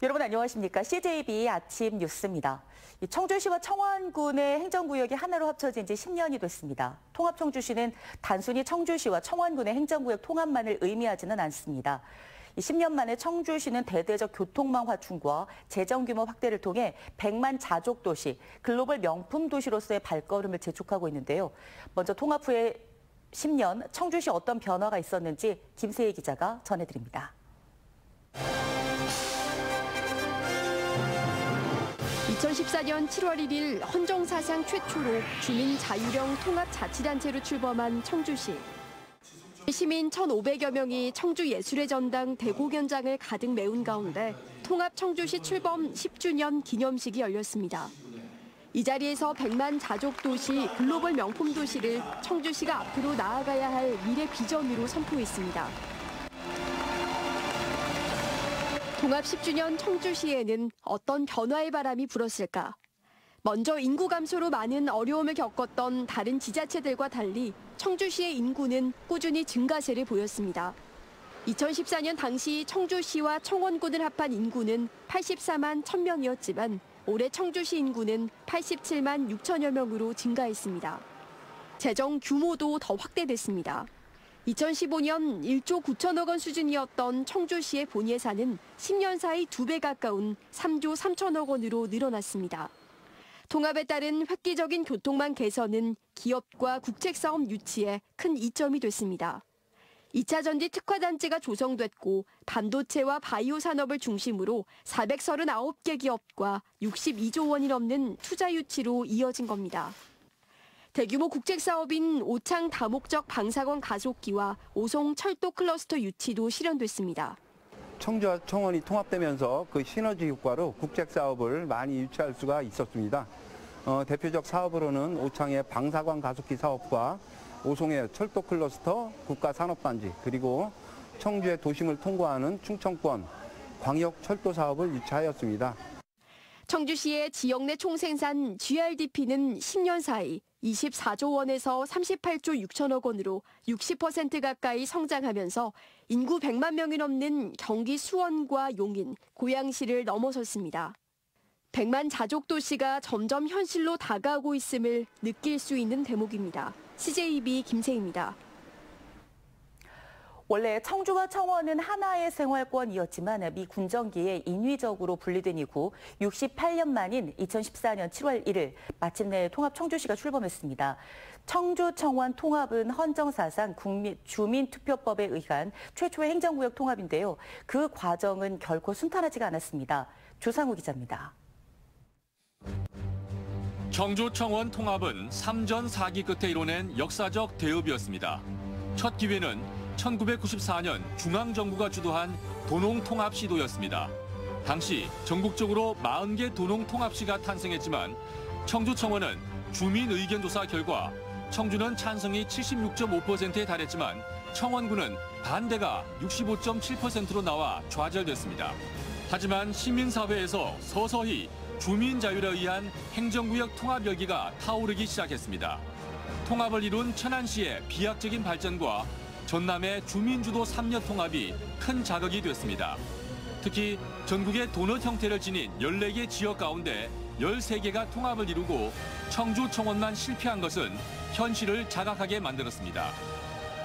여러분 안녕하십니까? CJB 아침 뉴스입니다. 청주시와 청원군의 행정구역이 하나로 합쳐진 지 10년이 됐습니다. 통합청주시는 단순히 청주시와 청원군의 행정구역 통합만을 의미하지는 않습니다. 10년 만에 청주시는 대대적 교통망 확충과 재정 규모 확대를 통해 100만 자족 도시, 글로벌 명품 도시로서의 발걸음을 재촉하고 있는데요. 먼저 통합 후에 10년 청주시 어떤 변화가 있었는지 김세희 기자가 전해드립니다. 2014년 7월 1일 헌정사상 최초로 주민 자유령 통합자치단체로 출범한 청주시. 시민 1,500여 명이 청주예술의 전당 대공연장을 가득 메운 가운데 통합청주시 출범 10주년 기념식이 열렸습니다. 이 자리에서 100만 자족 도시, 글로벌 명품 도시를 청주시가 앞으로 나아가야 할 미래 비전으로 선포했습니다. 통합 10주년 청주시에는 어떤 변화의 바람이 불었을까? 먼저 인구 감소로 많은 어려움을 겪었던 다른 지자체들과 달리 청주시의 인구는 꾸준히 증가세를 보였습니다. 2014년 당시 청주시와 청원군을 합한 인구는 84만 1,000명이었지만 올해 청주시 인구는 87만 6천여 명으로 증가했습니다. 재정 규모도 더 확대됐습니다. 2015년 1조 9천억 원 수준이었던 청주시의 본예산은 10년 사이 2배 가까운 3조 3천억 원으로 늘어났습니다. 통합에 따른 획기적인 교통망 개선은 기업과 국책사업 유치에 큰 이점이 됐습니다. 2차 전지 특화단지가 조성됐고 반도체와 바이오 산업을 중심으로 439개 기업과 62조 원이 넘는 투자 유치로 이어진 겁니다. 대규모 국책사업인 오창 다목적 방사선 가속기와 오송 철도 클러스터 유치도 실현됐습니다. 청주와 청원이 통합되면서 그 시너지 효과로 국책사업을 많이 유치할 수가 있었습니다. 대표적 사업으로는 오창의 방사선 가속기 사업과 오송의 철도 클러스터 국가산업단지, 그리고 청주의 도심을 통과하는 충청권 광역 철도 사업을 유치하였습니다. 청주시의 지역 내 총생산 GRDP는 10년 사이 24조 원에서 38조 6천억 원으로 60% 가까이 성장하면서 인구 100만 명이 넘는 경기 수원과 용인, 고양시를 넘어섰습니다. 100만 자족 도시가 점점 현실로 다가오고 있음을 느낄 수 있는 대목입니다. CJB 김세희입니다. 원래 청주와 청원은 하나의 생활권이었지만 미 군정기에 인위적으로 분리된 이후 68년 만인 2014년 7월 1일 마침내 통합 청주시가 출범했습니다. 청주 청원 통합은 헌정사상 주민투표법에 의한 최초의 행정구역 통합인데요. 그 과정은 결코 순탄하지가 않았습니다. 조상우 기자입니다. 청주 청원 통합은 3전 4기 끝에 이뤄낸 역사적 대업이었습니다. 첫 기회는 1994년 중앙정부가 주도한 도농통합 시도였습니다. 당시 전국적으로 40개 도농통합시가 탄생했지만 청주청원은 주민 의견조사 결과 청주는 찬성이 76.5%에 달했지만 청원군은 반대가 65.7%로 나와 좌절됐습니다. 하지만 시민사회에서 서서히 주민 자율에 의한 행정구역 통합 열기가 타오르기 시작했습니다. 통합을 이룬 천안시의 비약적인 발전과 전남의 주민주도 3려 통합이 큰 자극이 됐습니다. 특히 전국의 도넛 형태를 지닌 14개 지역 가운데 13개가 통합을 이루고 청주 청원만 실패한 것은 현실을 자각하게 만들었습니다.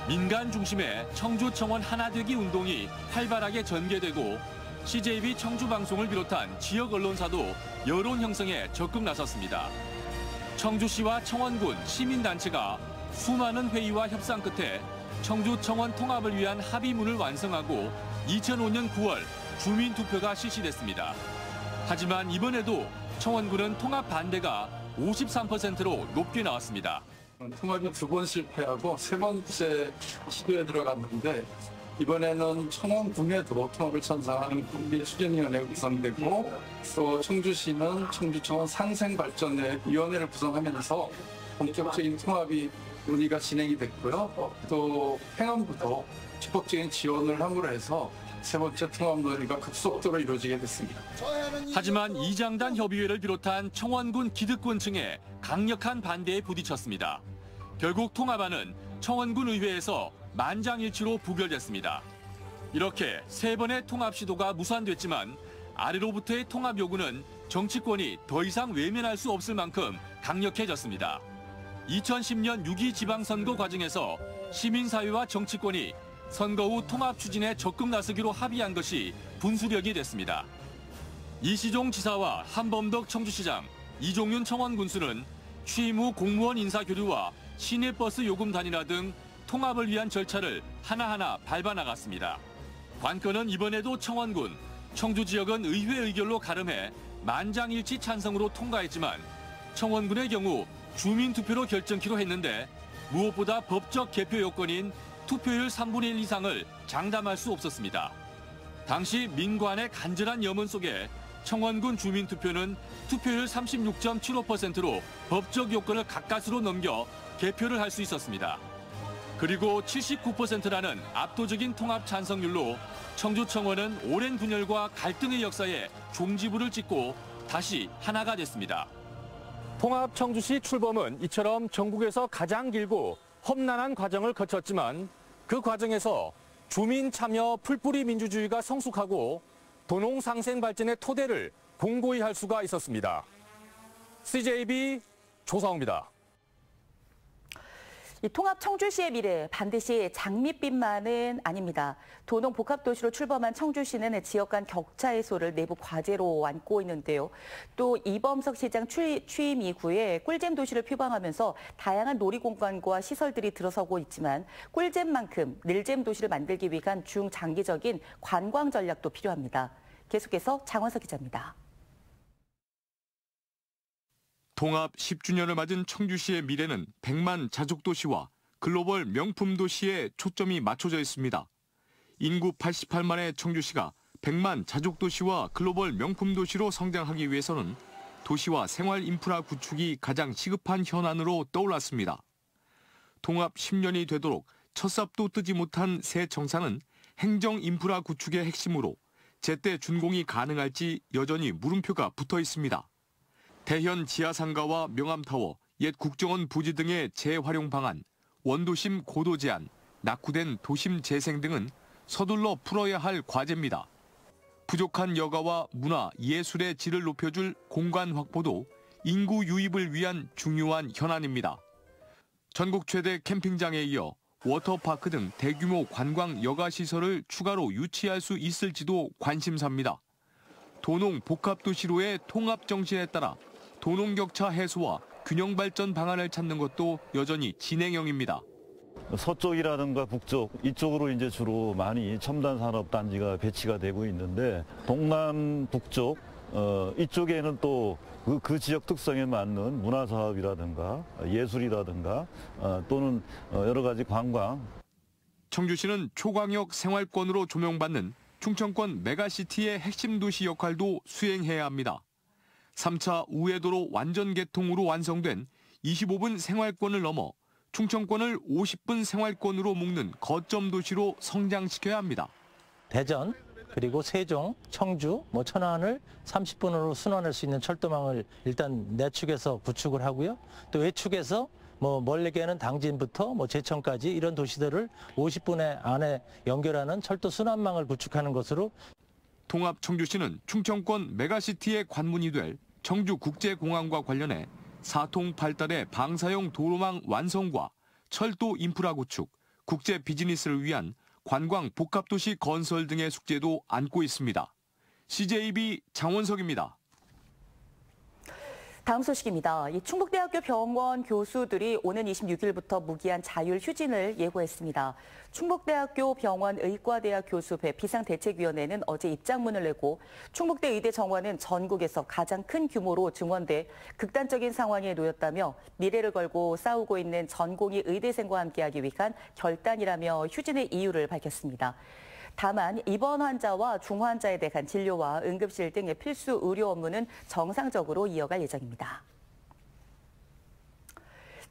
민간 중심의 청주 청원 하나되기 운동이 활발하게 전개되고 CJB 청주방송을 비롯한 지역 언론사도 여론 형성에 적극 나섰습니다. 청주시와 청원군 시민단체가 수많은 회의와 협상 끝에 청주 청원 통합을 위한 합의문을 완성하고 2005년 9월 주민투표가 실시됐습니다. 하지만 이번에도 청원군은 통합 반대가 53%로 높게 나왔습니다. 통합이 2번 실패하고 3번째 시도에 들어갔는데 이번에는 청원군에도 통합을 찬성하는 국민수련위원회가 구성되고 또 청주시는 청주청원 상생발전위원회를 구성하면서 본격적인 통합이 논의가 진행이 됐고요. 또 행안부도 적극적인 지원을 함으로 해서 3번째 통합 논의가 급속도로 이루어지게 됐습니다. 하지만 이장단 협의회를 비롯한 청원군 기득권층의 강력한 반대에 부딪혔습니다. 결국 통합안은 청원군 의회에서 만장일치로 부결됐습니다. 이렇게 3번의 통합 시도가 무산됐지만 아래로부터의 통합 요구는 정치권이 더 이상 외면할 수 없을 만큼 강력해졌습니다. 2010년 6.2 지방선거 과정에서 시민사회와 정치권이 선거 후 통합 추진에 적극 나서기로 합의한 것이 분수령이 됐습니다. 이시종 지사와 한범덕 청주시장, 이종윤 청원군수는 취임 후 공무원 인사교류와 시내버스 요금 단일화 등 통합을 위한 절차를 하나하나 밟아나갔습니다. 관건은 이번에도 청원군, 청주 지역은 의회 의결로 가름해 만장일치 찬성으로 통과했지만 청원군의 경우 주민투표로 결정키로 했는데 무엇보다 법적 개표 요건인 투표율 3분의 1 이상을 장담할 수 없었습니다. 당시 민관의 간절한 염원 속에 청원군 주민투표는 투표율 36.75%로 법적 요건을 가까스로 넘겨 개표를 할 수 있었습니다. 그리고 79%라는 압도적인 통합 찬성률로 청주청원은 오랜 분열과 갈등의 역사에 종지부를 찍고 다시 하나가 됐습니다. 통합 청주시 출범은 이처럼 전국에서 가장 길고 험난한 과정을 거쳤지만 그 과정에서 주민 참여 풀뿌리 민주주의가 성숙하고 도농 상생 발전의 토대를 공고히 할 수가 있었습니다. CJB 조상우입니다. 이 통합 청주시의 미래 반드시 장밋빛만은 아닙니다. 도농 복합도시로 출범한 청주시는 지역 간 격차 해소를 내부 과제로 안고 있는데요. 또 이범석 시장 취임 이후에 꿀잼 도시를 표방하면서 다양한 놀이공간과 시설들이 들어서고 있지만 꿀잼만큼 늘잼 도시를 만들기 위한 중장기적인 관광 전략도 필요합니다. 계속해서 장원석 기자입니다. 통합 10주년을 맞은 청주시의 미래는 100만 자족도시와 글로벌 명품도시에 초점이 맞춰져 있습니다. 인구 88만의 청주시가 100만 자족도시와 글로벌 명품도시로 성장하기 위해서는 도시와 생활 인프라 구축이 가장 시급한 현안으로 떠올랐습니다. 통합 10년이 되도록 첫 삽도 뜨지 못한 새 청사는 행정 인프라 구축의 핵심으로 제때 준공이 가능할지 여전히 물음표가 붙어 있습니다. 대현 지하상가와 명암타워, 옛 국정원 부지 등의 재활용 방안, 원도심 고도 제한, 낙후된 도심 재생 등은 서둘러 풀어야 할 과제입니다. 부족한 여가와 문화, 예술의 질을 높여줄 공간 확보도 인구 유입을 위한 중요한 현안입니다. 전국 최대 캠핑장에 이어 워터파크 등 대규모 관광 여가 시설을 추가로 유치할 수 있을지도 관심사입니다. 도농 복합도시로의 통합 정신에 따라 도농 격차 해소와 균형 발전 방안을 찾는 것도 여전히 진행형입니다. 서쪽이라든가 북쪽 이쪽으로 이제 주로 많이 첨단 산업 단지가 배치가 되고 있는데 동남 북쪽 이쪽에는 또 그 지역 특성에 맞는 문화 사업이라든가 예술이라든가 또는 여러 가지 관광. 청주시는 초광역 생활권으로 조명받는 충청권 메가시티의 핵심 도시 역할도 수행해야 합니다. 3차 우회도로 완전 개통으로 완성된 25분 생활권을 넘어 충청권을 50분 생활권으로 묶는 거점 도시로 성장시켜야 합니다. 대전, 그리고 세종, 청주, 천안을 30분으로 순환할 수 있는 철도망을 일단 내축해서 구축을 하고요. 또 외축해서 멀리게는 당진부터 제천까지 이런 도시들을 50분 안에 연결하는 철도 순환망을 구축하는 것으로 통합 청주시는 충청권 메가시티의 관문이 될 청주국제공항과 관련해 사통 발달의 방사형 도로망 완성과 철도 인프라 구축, 국제 비즈니스를 위한 관광 복합도시 건설 등의 숙제도 안고 있습니다. CJB 장원석입니다. 다음 소식입니다. 이 충북대학교 병원 교수들이 오는 26일부터 무기한 자율 휴진을 예고했습니다. 충북대학교 병원 의과대학 교수회 비상대책위원회는 어제 입장문을 내고 충북대 의대 정원은 전국에서 가장 큰 규모로 증원돼 극단적인 상황에 놓였다며 미래를 걸고 싸우고 있는 전공의 의대생과 함께하기 위한 결단이라며 휴진의 이유를 밝혔습니다. 다만 입원 환자와 중환자에 대한 진료와 응급실 등의 필수 의료 업무는 정상적으로 이어갈 예정입니다.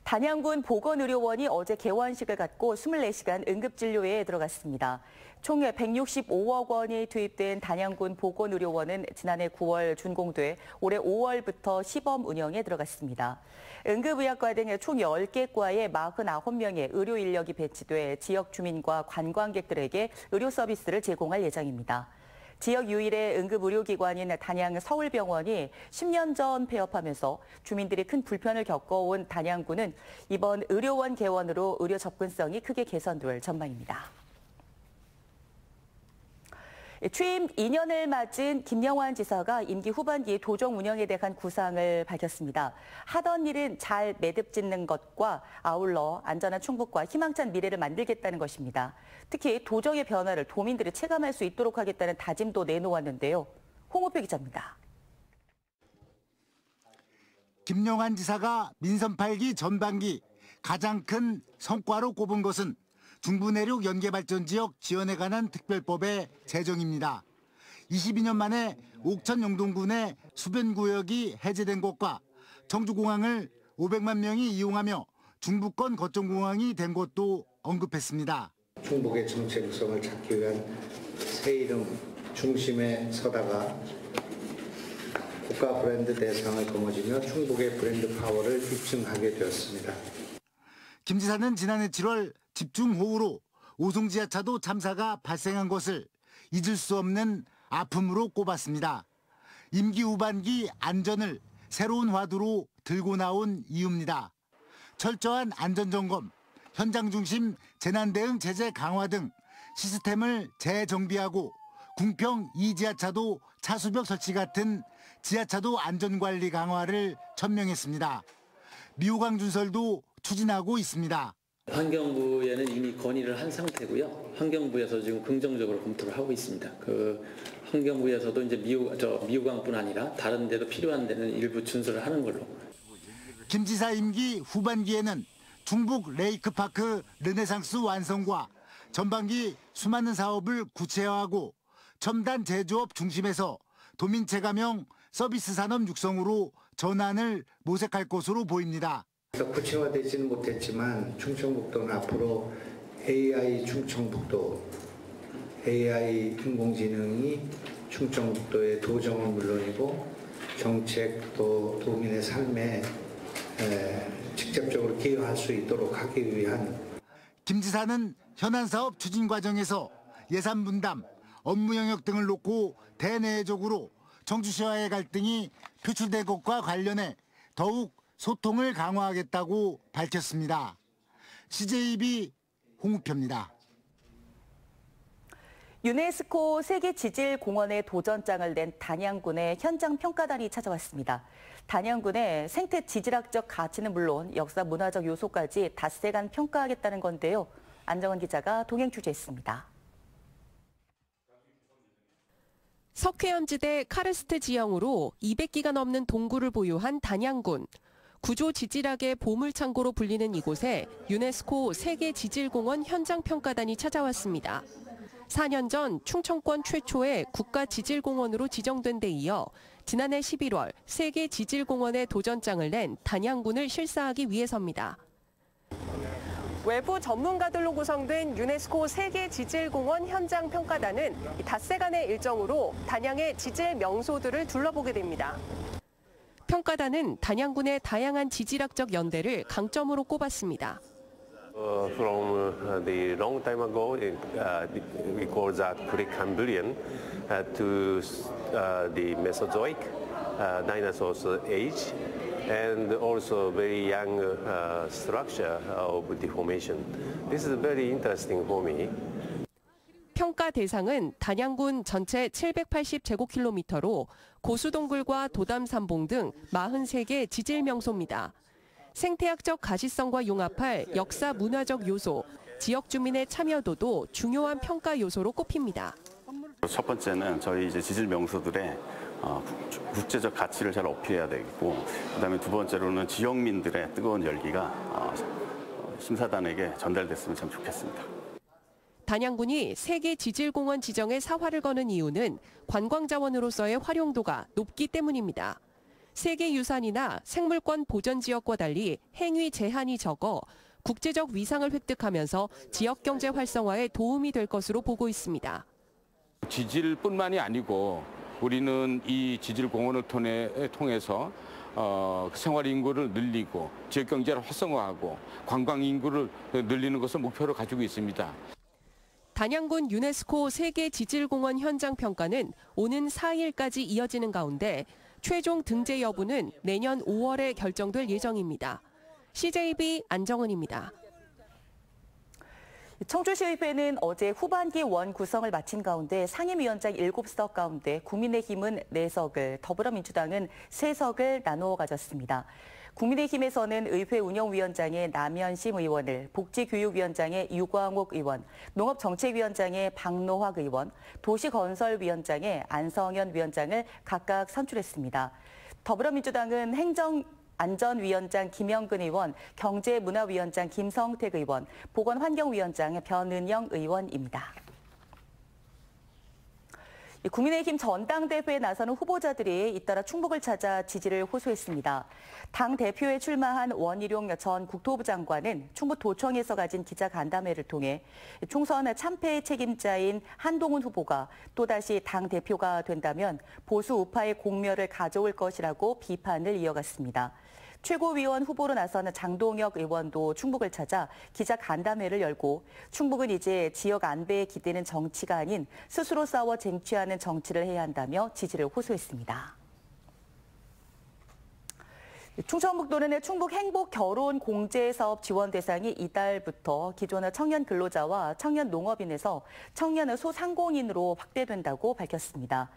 단양군 보건의료원이 어제 개원식을 갖고 24시간 응급진료에 들어갔습니다. 총 165억 원이 투입된 단양군 보건의료원은 지난해 9월 준공돼 올해 5월부터 시범 운영에 들어갔습니다. 응급의학과 등 총 10개 과에 49명의 의료 인력이 배치돼 지역 주민과 관광객들에게 의료 서비스를 제공할 예정입니다. 지역 유일의 응급의료기관인 단양 서울병원이 10년 전 폐업하면서 주민들이 큰 불편을 겪어온 단양구는 이번 의료원 개원으로 의료 접근성이 크게 개선될 전망입니다. 취임 2년을 맞은 김영환 지사가 임기 후반기 도정 운영에 대한 구상을 밝혔습니다. 하던 일은 잘 매듭 짓는 것과 아울러 안전한 충북과 희망찬 미래를 만들겠다는 것입니다. 특히 도정의 변화를 도민들이 체감할 수 있도록 하겠다는 다짐도 내놓았는데요. 홍우표 기자입니다. 김영환 지사가 민선 8기 전반기 가장 큰 성과로 꼽은 것은 중부내륙 연계발전지역 지원에 관한 특별법의 제정입니다. 22년 만에 옥천 영동군의 수변구역이 해제된 것과 청주공항을 500만 명이 이용하며 중부권 거점공항이 된 것도 언급했습니다. 충북의 정체성을 찾기 위한 새 이름 중심에 서다가 국가 브랜드 대상을 거머쥐며 충북의 브랜드 파워를 입증하게 되었습니다. 김 지사는 지난해 7월 집중호우로 오송지하차도 참사가 발생한 것을 잊을 수 없는 아픔으로 꼽았습니다. 임기 후반기 안전을 새로운 화두로 들고 나온 이유입니다. 철저한 안전점검, 현장 중심 재난대응 제재 강화 등 시스템을 재정비하고 궁평 2지하차도 차수벽 설치 같은 지하차도 안전관리 강화를 천명했습니다. 미호강 준설도 추진하고 있습니다. 환경부에는 이미 건의를 한 상태고요. 환경부에서 지금 긍정적으로 검토를 하고 있습니다. 환경부에서도 이제 미호강뿐 아니라 다른 데도 필요한 데는 일부 준설을 하는 걸로. 김 지사 임기 후반기에는 충북 레이크파크 르네상스 완성과 전반기 수많은 사업을 구체화하고 첨단 제조업 중심에서 도민 체감형 서비스 산업 육성으로 전환을 모색할 것으로 보입니다. 구체화되지는 못했지만 충청북도는 앞으로 AI 충청북도, AI 인공지능이 충청북도의 도정은 물론이고 정책 또 도민의 삶에 직접적으로 기여할 수 있도록 하기 위한. 김 지사는 현안 사업 추진 과정에서 예산 분담, 업무 영역 등을 놓고 대내적으로 청주시와의 갈등이 표출된 것과 관련해 더욱 소통을 강화하겠다고 밝혔습니다. CJB 홍우표입니다. 유네스코 세계지질공원에 도전장을 낸 단양군의 현장 평가단이 찾아왔습니다. 단양군의 생태 지질학적 가치는 물론 역사 문화적 요소까지 닷새간 평가하겠다는 건데요. 안정원 기자가 동행 취재했습니다. 석회암지대 카르스트 지형으로 200기가 넘는 동굴을 보유한 단양군. 구조 지질학의 보물창고로 불리는 이곳에 유네스코 세계지질공원 현장평가단이 찾아왔습니다. 4년 전 충청권 최초의 국가지질공원으로 지정된 데 이어 지난해 11월 세계지질공원에 도전장을 낸 단양군을 실사하기 위해서입니다. 외부 전문가들로 구성된 유네스코 세계지질공원 현장평가단은 닷새간의 일정으로 단양의 지질 명소들을 둘러보게 됩니다. 평가단은 단양군의 다양한 지질학적 연대를 강점으로 꼽았습니다. From the long time ago, we call that Precambrian, to the Mesozoic, dinosaurs age, and also very young structure of the formation. This is very interesting for me. 평가 대상은 단양군 전체 780제곱킬로미터로 고수동굴과 도담산봉 등 43개 지질 명소입니다. 생태학적 가시성과 융합할 역사 문화적 요소, 지역 주민의 참여도도 중요한 평가 요소로 꼽힙니다. 첫 번째는 저희 이제 지질 명소들의 국제적 가치를 잘 어필해야 되겠고, 그다음에 두 번째로는 지역민들의 뜨거운 열기가 심사단에게 전달됐으면 참 좋겠습니다. 단양군이 세계지질공원 지정에 사활을 거는 이유는 관광자원으로서의 활용도가 높기 때문입니다. 세계유산이나 생물권 보전지역과 달리 행위 제한이 적어 국제적 위상을 획득하면서 지역경제 활성화에 도움이 될 것으로 보고 있습니다. 지질뿐만이 아니고 우리는 이 지질공원을 통해서 생활 인구를 늘리고 지역경제를 활성화하고 관광 인구를 늘리는 것을 목표로 가지고 있습니다. 단양군 유네스코 세계지질공원 현장 평가는 오는 4일까지 이어지는 가운데 최종 등재 여부는 내년 5월에 결정될 예정입니다. CJB 안정은입니다. 청주시의회는 어제 후반기 원 구성을 마친 가운데 상임위원장 7석 가운데 국민의힘은 4석을, 더불어민주당은 3석을 나누어 가졌습니다. 국민의힘에서는 의회 운영위원장에 남현심 의원을, 복지교육위원장에 유광옥 의원, 농업정책위원장에 박노학 의원, 도시건설위원장에 안성현 위원장을 각각 선출했습니다. 더불어민주당은 행정안전위원장 김영근 의원, 경제문화위원장 김성택 의원, 보건환경위원장 변은영 의원입니다. 국민의힘 전당대회에 나서는 후보자들이 잇따라 충북을 찾아 지지를 호소했습니다. 당 대표에 출마한 원희룡 전 국토부 장관은 충북도청에서 가진 기자간담회를 통해 총선 참패의 책임자인 한동훈 후보가 또다시 당 대표가 된다면 보수 우파의 공멸을 가져올 것이라고 비판을 이어갔습니다. 최고위원 후보로 나서는 장동혁 의원도 충북을 찾아 기자간담회를 열고 충북은 이제 지역 안배에 기대는 정치가 아닌 스스로 싸워 쟁취하는 정치를 해야 한다며 지지를 호소했습니다. 충청북도는 충북 행복 결혼 공제 사업 지원 대상이 이달부터 기존 청년 근로자와 청년 농업인에서 청년 소상공인으로 확대된다고 밝혔습니다.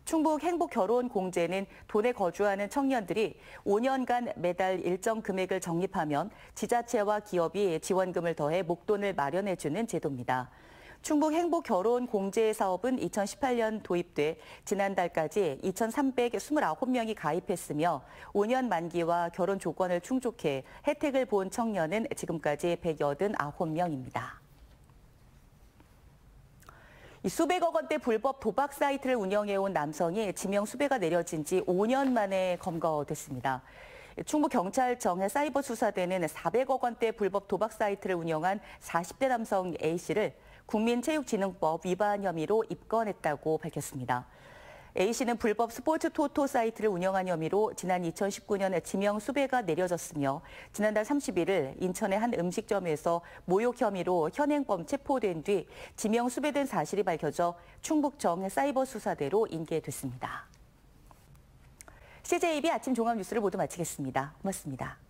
충북 행복결혼공제는 도내 거주하는 청년들이 5년간 매달 일정 금액을 적립하면 지자체와 기업이 지원금을 더해 목돈을 마련해주는 제도입니다. 충북 행복결혼공제 사업은 2018년 도입돼 지난달까지 2,329명이 가입했으며 5년 만기와 결혼 조건을 충족해 혜택을 본 청년은 지금까지 189명입니다. 수백억 원대 불법 도박 사이트를 운영해온 남성이 지명 수배가 내려진 지 5년 만에 검거됐습니다. 충북경찰청의 사이버 수사대는 400억 원대 불법 도박 사이트를 운영한 40대 남성 A씨를 국민체육진흥법 위반 혐의로 입건했다고 밝혔습니다. A씨는 불법 스포츠 토토 사이트를 운영한 혐의로 지난 2019년에 지명 수배가 내려졌으며 지난달 31일 인천의 한 음식점에서 모욕 혐의로 현행범 체포된 뒤 지명 수배된 사실이 밝혀져 충북청 사이버 수사대로 인계됐습니다. CJB 아침 종합 뉴스를 모두 마치겠습니다. 고맙습니다.